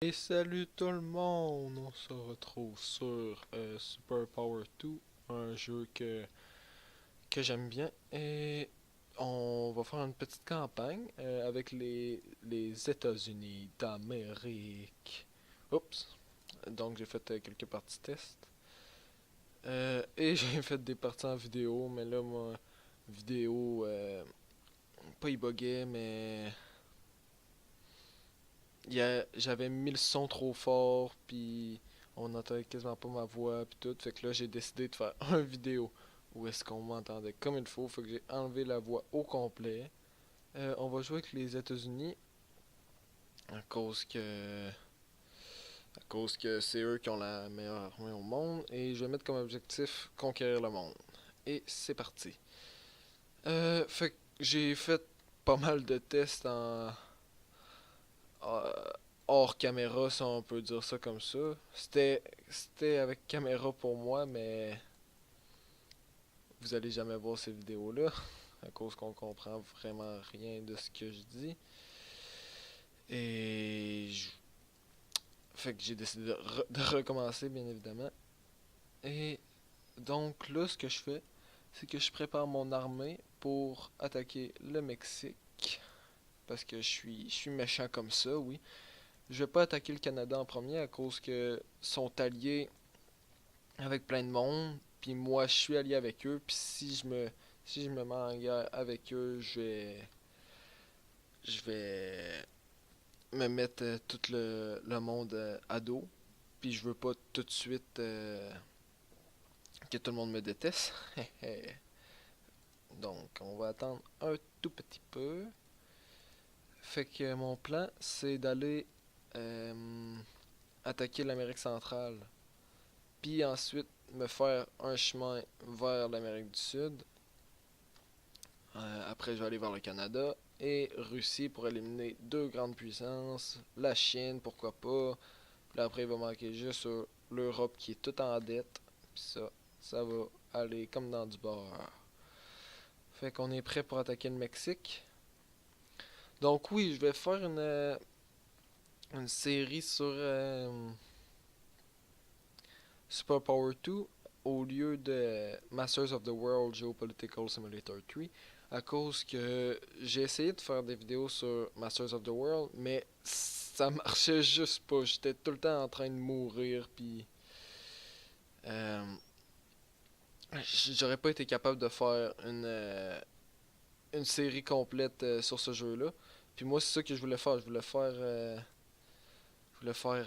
Et salut tout le monde, on se retrouve sur Super Power 2, un jeu que j'aime bien. Et on va faire une petite campagne avec les États-Unis d'Amérique. Oups, donc j'ai fait quelques parties test. Et j'ai fait des parties en vidéo, mais là, ma vidéo, pas il buguait, mais j'avais mis le son trop fort, puis on n'entendait quasiment pas ma voix, puis tout. Fait que là, j'ai décidé de faire une vidéo où est-ce qu'on m'entendait comme il faut. Fait que j'ai enlevé la voix au complet. On va jouer avec les États-Unis à cause que c'est eux qui ont la meilleure armée au monde. Et je vais mettre comme objectif conquérir le monde. Et c'est parti. Fait que j'ai fait pas mal de tests euh, hors caméra, si on peut dire ça comme ça. C'était avec caméra pour moi, mais vous allez jamais voir ces vidéos-là, à cause qu'on comprend vraiment rien de ce que je dis. Et fait que j'ai décidé de recommencer, bien évidemment. Et donc là, ce que je fais, c'est que je prépare mon armée pour attaquer le Mexique. Parce que je suis méchant comme ça, oui. Je vais pas attaquer le Canada en premier à cause que sont alliés avec plein de monde, puis moi je suis allié avec eux, puis si je me mets en guerre avec eux, je vais me mettre tout le monde à dos, puis je veux pas tout de suite que tout le monde me déteste. Donc on va attendre un tout petit peu. Fait que mon plan c'est d'aller euh, attaquer l'Amérique centrale, puis ensuite me faire un chemin vers l'Amérique du Sud. Après, je vais aller vers le Canada et Russie pour éliminer deux grandes puissances. La Chine, pourquoi pas. Puis là, après, il va manquer juste sur l'Europe qui est toute en dette. Puis ça va aller comme dans du beurre. Fait qu'on est prêt pour attaquer le Mexique. Donc oui, je vais faire une série sur Super Power 2 au lieu de Masters of the World Geopolitical Simulator 3 à cause que j'ai essayé de faire des vidéos sur Masters of the World mais ça marchait juste pas. J'étais tout le temps en train de mourir puis euh, j'aurais pas été capable de faire une série complète sur ce jeu-là. Puis moi c'est ça que je voulais faire. Je voulais faire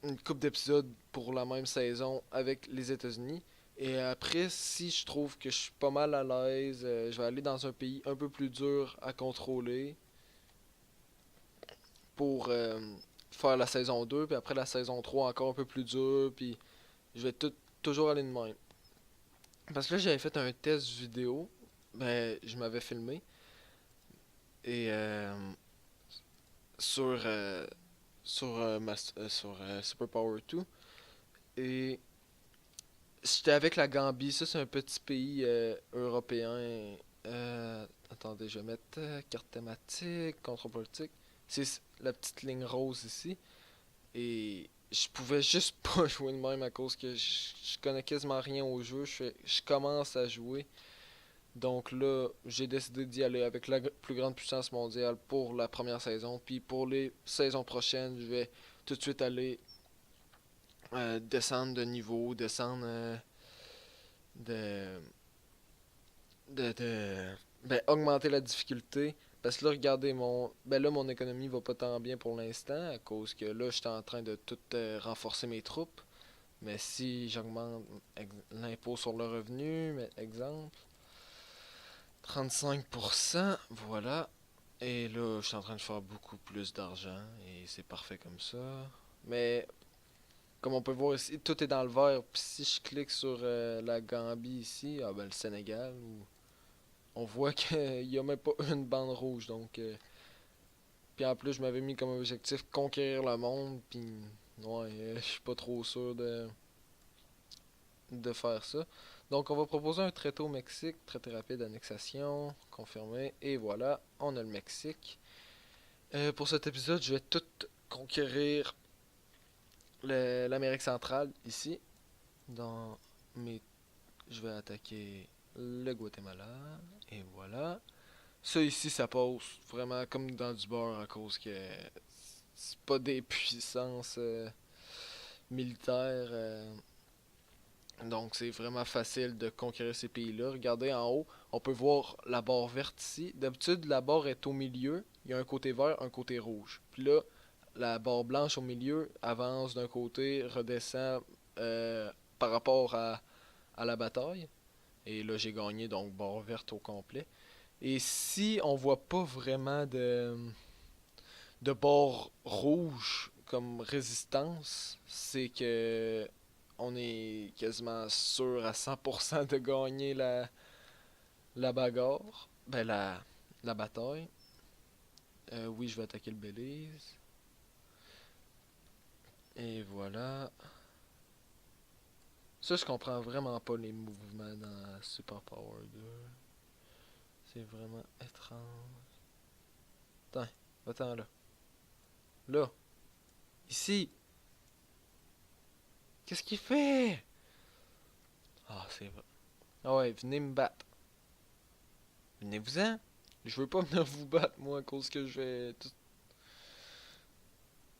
une coupe d'épisodes pour la même saison avec les États-Unis. Et après, si je trouve que je suis pas mal à l'aise, je vais aller dans un pays un peu plus dur à contrôler pour faire la saison 2. Puis après la saison 3 encore un peu plus dur. Puis je vais toujours aller de même. Parce que là, j'avais fait un test vidéo. Ben, je m'avais filmé. Et sur, Super Power 2. Et j'étais avec la Gambie, ça c'est un petit pays européen. Attendez, je vais mettre carte thématique, contrôle politique. C'est la petite ligne rose ici. Et je pouvais juste pas jouer de même à cause que je connais quasiment rien au jeu. Je commence à jouer. Donc là, j'ai décidé d'y aller avec la plus grande puissance mondiale pour la première saison. Puis pour les saisons prochaines, je vais tout de suite aller descendre de niveau, descendre de, ben, augmenter la difficulté. Parce que là, regardez, mon économie va pas tant bien pour l'instant, à cause que là, j'étais en train de tout renforcer mes troupes. Mais si j'augmente l'impôt sur le revenu, exemple, 35%, voilà. Et là, je suis en train de faire beaucoup plus d'argent, et c'est parfait comme ça. Mais, comme on peut voir ici, tout est dans le vert. Puis si je clique sur la Gambie ici, ah ben le Sénégal, on voit qu'il n'y a même pas une bande rouge. Donc, puis en plus, je m'avais mis comme objectif conquérir le monde. Puis, ouais, je suis pas trop sûr de faire ça. Donc, on va proposer un traité au Mexique, traité rapide d'annexation, confirmé. Et voilà, on a le Mexique. Pour cet épisode, je vais tout conquérir l'Amérique centrale ici. Dans mes... Je vais attaquer le Guatemala. Et voilà. Ça ici, ça passe vraiment comme dans du beurre à cause que c'est pas des puissances militaires. Donc c'est vraiment facile de conquérir ces pays-là. Regardez en haut, on peut voir la barre verte ici. D'habitude, la barre est au milieu. Il y a un côté vert, un côté rouge. Puis là, la barre blanche au milieu avance d'un côté, redescend par rapport à la bataille. Et là, j'ai gagné, donc barre verte au complet. Et si on voit pas vraiment de barre rouge comme résistance, c'est que on est quasiment sûr à 100% de gagner la bagarre. Ben la bataille. Oui, je vais attaquer le Belize. Et voilà. Ça, je comprends vraiment pas les mouvements dans Super Power 2. C'est vraiment étrange. Attends, attends là. Là. Ici. Qu'est-ce qu'il fait? Ah, c'est vrai. Ah ouais, venez me battre. Venez-vous-en. Je veux pas venir vous battre, moi, à cause que je vais...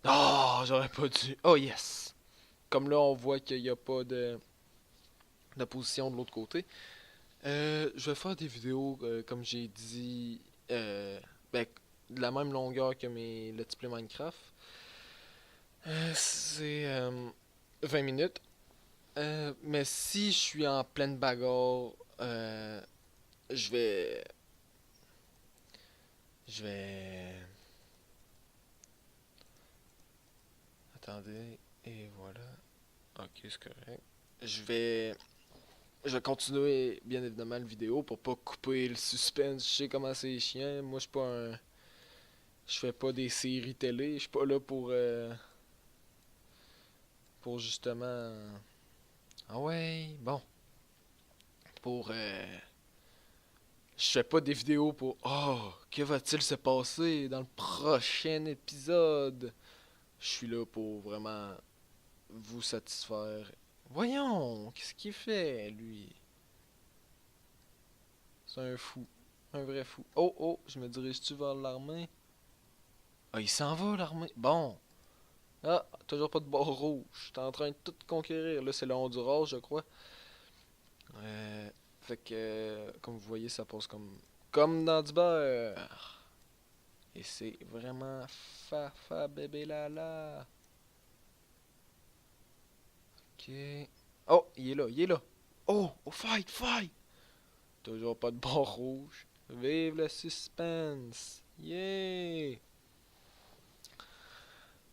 Ah, j'aurais pas dû. Oh, yes. Comme là, on voit qu'il n'y a pas d'opposition de l'autre côté. Je vais faire des vidéos, comme j'ai dit, ben, de la même longueur que mes Let's Play Minecraft. C'est 20 minutes. Mais si je suis en pleine bagarre, je vais... Je vais... Attendez, et voilà. Ok, c'est correct. Je vais... Je vais continuer, bien évidemment, la vidéo pour pas couper le suspense. Je sais comment c'est chiant. Moi, je suis pas un... Je fais pas des séries télé. Je suis pas là pour justement... Ah ouais, bon. Pour... Je fais pas des vidéos pour... Oh, que va-t-il se passer dans le prochain épisode? Je suis là pour vraiment vous satisfaire. Voyons, qu'est-ce qu'il fait, lui? C'est un fou. Un vrai fou. Oh, oh, je me dirige-tu vers l'armée? Ah, il s'en va, l'armée. Bon. Ah, toujours pas de bord rouge. J'étais en train de tout conquérir. Là, c'est le Honduras, je crois. Fait que, comme vous voyez, ça passe comme dans du beurre. Et c'est vraiment fa bébé là. Ok. Oh, il est là, il est là. Oh, oh, fight. Toujours pas de bord rouge. Vive le suspense. Yeah.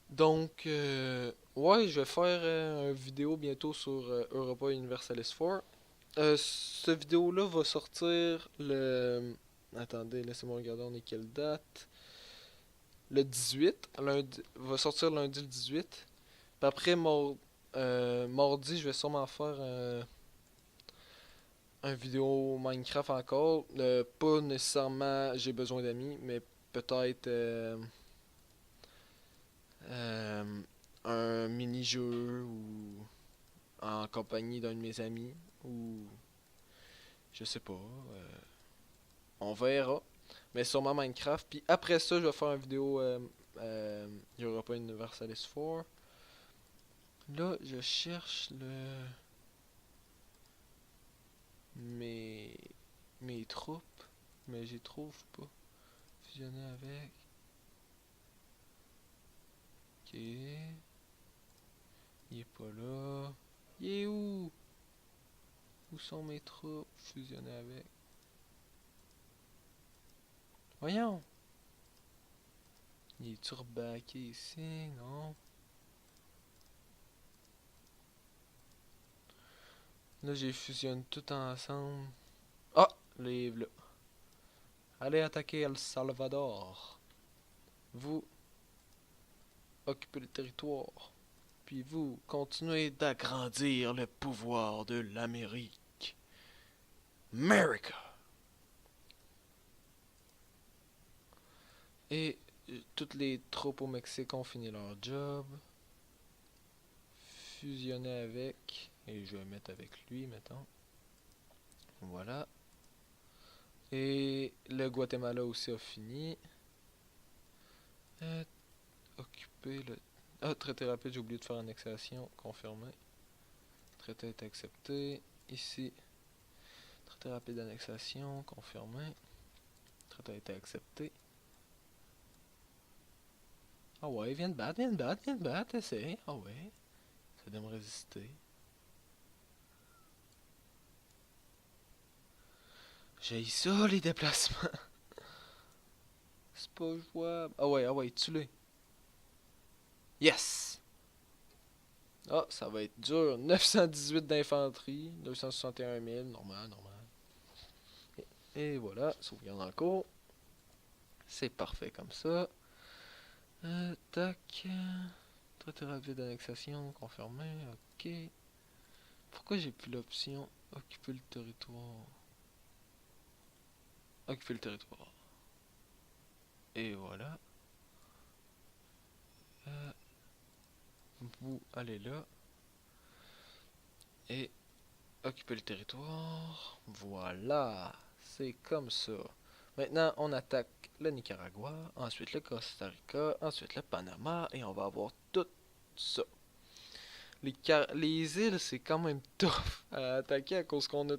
Donc, ouais, je vais faire une vidéo bientôt sur Europa Universalis 4. Cette vidéo-là va sortir le... Attendez, laissez-moi regarder, on est quelle date? Le 18. Lundi... Va sortir lundi le 18. Puis après, mardi, je vais sûrement faire un vidéo Minecraft encore. Pas nécessairement j'ai besoin d'amis, mais peut-être euh, un mini-jeu ou en compagnie d'un de mes amis ou je sais pas. On verra. Mais sûrement Minecraft. Puis après ça, je vais faire une vidéo Europa Universalis 4. Là, je cherche mes mes troupes, mais j'y trouve pas. Fusionner avec. Ok. Il est pas là. Il est où? Où sont mes troupes? Fusionner avec. Voyons. Il est turbaqué ici, non? Là, j'ai fusionné tout ensemble. Ah! Livre là. Allez attaquer El Salvador. Vous occupez le territoire. Puis vous continuez d'agrandir le pouvoir de l'Amérique. America! Et toutes les troupes au Mexique ont fini leur job. Fusionner avec. Et je vais mettre avec lui, mettons. Voilà. Et le Guatemala aussi a fini. Occuper le... Ah, traité rapide, j'ai oublié de faire annexation. Confirmé. Traité est accepté. Ici. Traité rapide d'annexation. Confirmé. Traité a été accepté. Ah ouais, viens de battre, viens de battre, viens de battre, essaye. Ah ouais. Ça doit me résister. J'ai ça, les déplacements. C'est pas jouable. Ah ouais, tue-le. Yes! Ah, ça va être dur. 918 d'infanterie, 261 000, normal, normal. Et voilà, sauvegarde en cours. C'est parfait comme ça. Tac. Traité rapide d'annexation, confirmé, ok. Pourquoi j'ai plus l'option occuper le territoire? Occuper le territoire. Et voilà. Vous allez là. Et occuper le territoire. Voilà. C'est comme ça. Maintenant, on attaque le Nicaragua, ensuite le Costa Rica, ensuite le Panama, et on va avoir tout ça. Les îles, c'est quand même tough à attaquer à cause qu'on a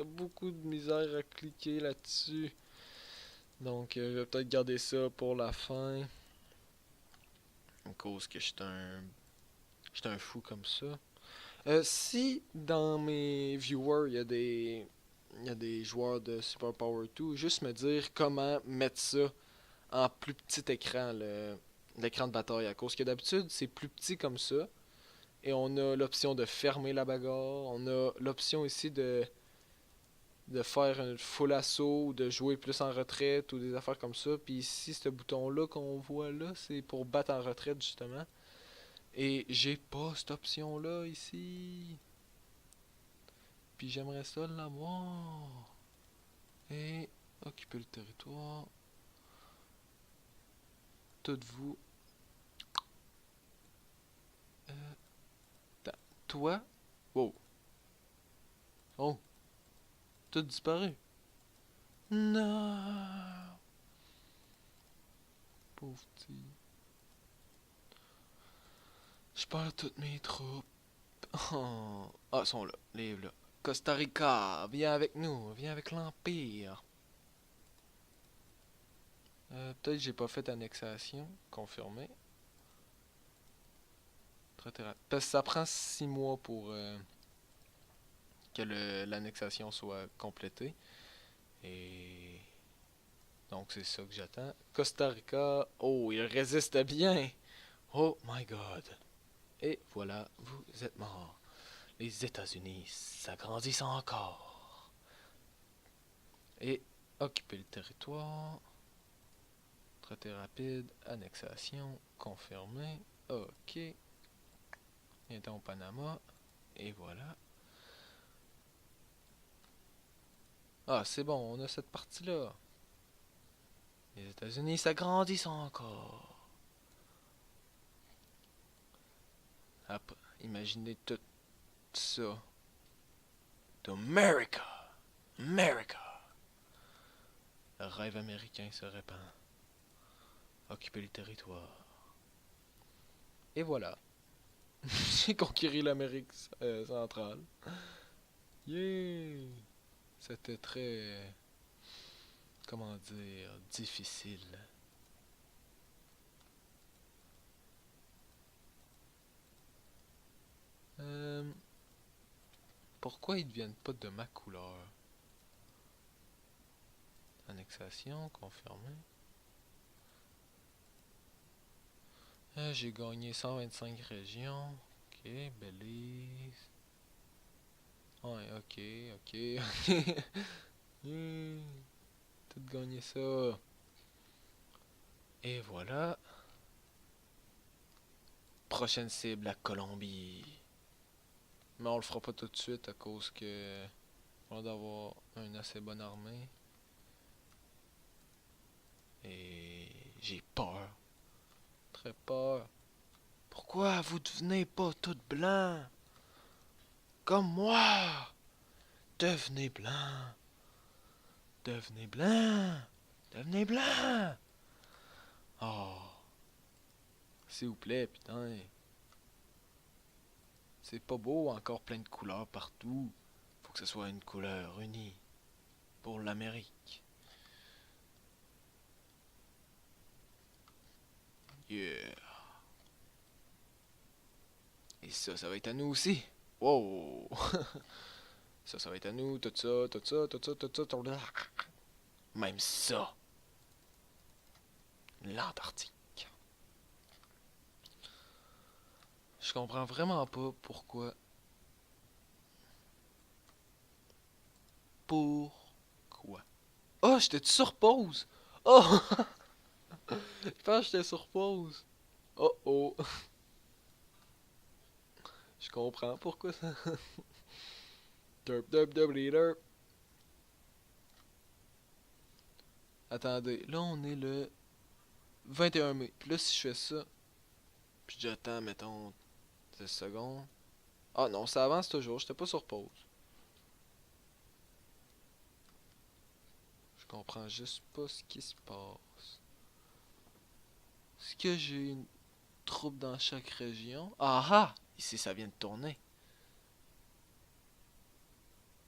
beaucoup de misère à cliquer là-dessus. Donc, je vais peut-être garder ça pour la fin. À cause que j'étais un fou comme ça. Si dans mes viewers, il y a des joueurs de Super Power 2, juste me dire comment mettre ça en plus petit écran, l'écran de bataille. À cause que d'habitude, c'est plus petit comme ça. Et on a l'option de fermer la bagarre. On a l'option ici de faire un full assaut ou de jouer plus en retraite ou des affaires comme ça. Puis ici, ce bouton-là qu'on voit là, c'est pour battre en retraite justement. Et j'ai pas cette option-là ici. Puis j'aimerais ça l'avoir. Et occuper le territoire. Toutes vous. Toi. Wow. Oh. Tout disparu. Non. Pauvre petit. Je perds toutes mes troupes. Oh. Ah, ils sont là. Les là. Costa Rica, viens avec nous. Viens avec l'Empire. Peut-être que j'ai pas fait annexation. Confirmé. Traité rapide. Parce que ça prend 6 mois pour que l'annexation soit complétée. Et donc c'est ça que j'attends. Costa Rica. Oh, il résiste bien. Oh my god. Et voilà, vous êtes mort. Les États-Unis s'agrandissent encore. Et occuper le territoire. Traité rapide, annexation, confirmé. Ok. Bientôt au Panama. Et voilà. Ah, c'est bon, on a cette partie-là. Les États-Unis s'agrandissent encore. Après, imaginez tout ça. D'America. America. Le rêve américain se répand. Occuper le territoire. Et voilà. J'ai conquéri l'Amérique centrale. Yeah! C'était très... Comment dire... difficile. Euh, Pourquoi ils ne deviennent pas de ma couleur? Annexation, confirmé. J'ai gagné 125 régions. Ok, Belize. Ouais, ok, ok. Yeah, tout gagné ça. Et voilà. Prochaine cible, la Colombie. Mais on le fera pas tout de suite à cause que on va avoir une assez bonne armée. Et J'ai peur. Très peur. Pourquoi vous devenez pas tout blanc? Comme moi! Devenez blanc! Devenez blanc! Devenez blanc! Oh, s'il vous plaît, putain. C'est pas beau, encore plein de couleurs partout. Faut que ce soit une couleur unie pour l'Amérique. Yeah. Et ça va être à nous aussi. Wow. Ça va être à nous, tout ça, tout ça, tout ça, tout ça, tout ça. Même ça. L'Antarctique. Je comprends vraiment pas pourquoi. Pourquoi? Oh, j'étais sur pause. Oh, je pense que j'étais sur pause. Oh oh. Je comprends pourquoi ça. Derp, derp, derp, derp. Attendez, là on est le 21 mai. Puis là, si je fais ça, puis j'attends, mettons, 10 secondes. Ah non, ça avance toujours, j'étais pas sur pause. Je comprends juste pas ce qui se passe. Est-ce que j'ai une troupe dans chaque région? Ah ah! Ici, ça vient de tourner.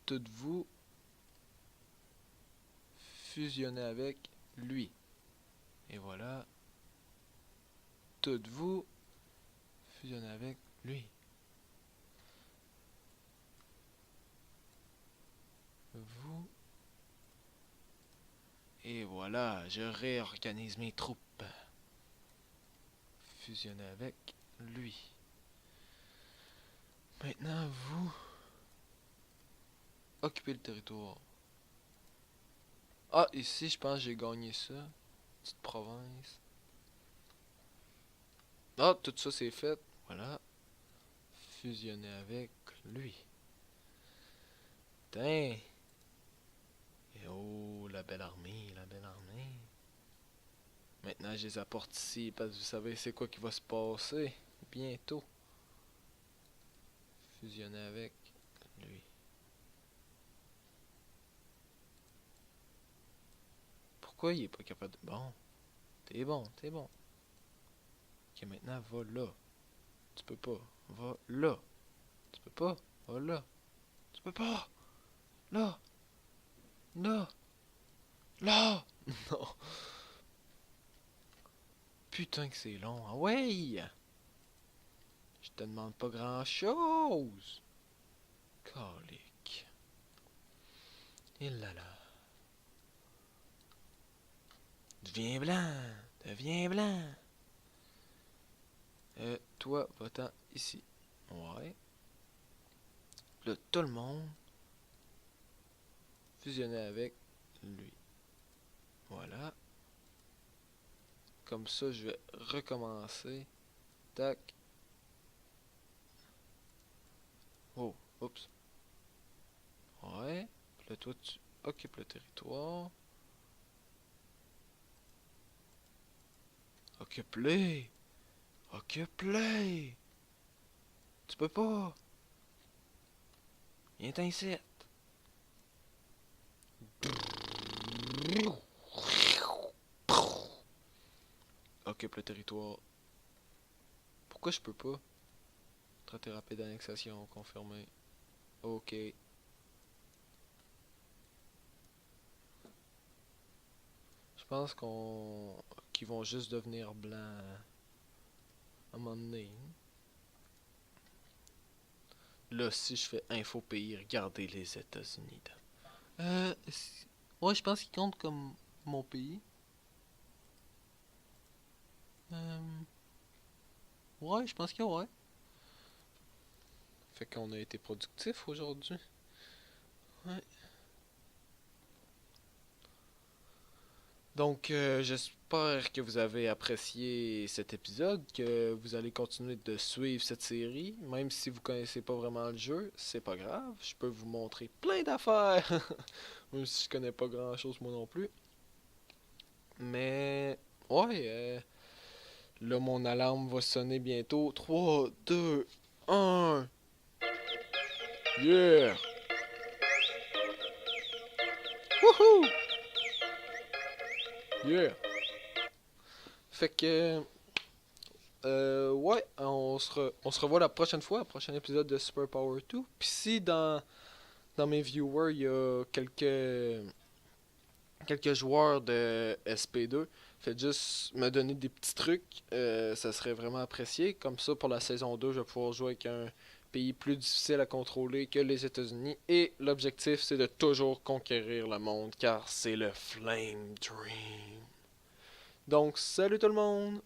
Toutes vous fusionnez avec lui. Et voilà. Toutes vous fusionnez avec lui. Vous. Et voilà, je réorganise mes troupes. Fusionnez avec lui. Maintenant, vous occupez le territoire. Ah, ici, je pense que j'ai gagné ça. Petite province. Ah, tout ça c'est fait. Voilà. Fusionner avec lui. Putain. Et oh, la belle armée, la belle armée. Maintenant, je les apporte ici parce que vous savez c'est quoi qui va se passer bientôt. Fusionner avec lui. Pourquoi il est pas capable de... Bon. T'es bon, t'es bon. Ok, maintenant, va là. Tu peux pas. Va là. Tu peux pas. Va là. Tu peux pas. Là. Là. Là. Non. Putain que c'est long. Ah ouais. Je te demande pas grand chose. Calique. Il là là. Deviens blanc. Deviens blanc. Toi, va-t'en ici. Ouais. Là, tout le monde fusionner avec lui. Voilà. Comme ça, je vais recommencer. Tac. Oh, oups. Ouais. Puis là, toi, tu occupes le territoire. Occupe-les. Occupe-les. Tu peux pas. Viens-t'en ici. Occupe le territoire. Pourquoi je peux pas? Traité rapide d'annexation confirmé. Ok. Je pense qu'ils vont juste devenir blancs à un moment donné. Là, si je fais info pays, regardez les États-Unis. Ouais, je pense qu'il compte comme mon pays. Euh, ouais, je pense que ouais. Fait qu'on a été productif aujourd'hui. Ouais. Donc, j'espère que vous avez apprécié cet épisode, que vous allez continuer de suivre cette série, même si vous connaissez pas vraiment le jeu, c'est pas grave, je peux vous montrer plein d'affaires, même si je connais pas grand chose moi non plus. Mais Ouais, là, mon alarme va sonner bientôt. 3, 2, 1. Yeah! Wouhou! Yeah! Fait que, ouais, on se revoit la prochaine fois, prochain épisode de Super Power 2. Puis si dans mes viewers, il y a quelques joueurs de SP2, faites juste me donner des petits trucs, ça serait vraiment apprécié. Comme ça, pour la saison 2, je vais pouvoir jouer avec un pays plus difficile à contrôler que les États-Unis. Et l'objectif, c'est de toujours conquérir le monde, car c'est le Flame Dream. Donc, salut tout le monde!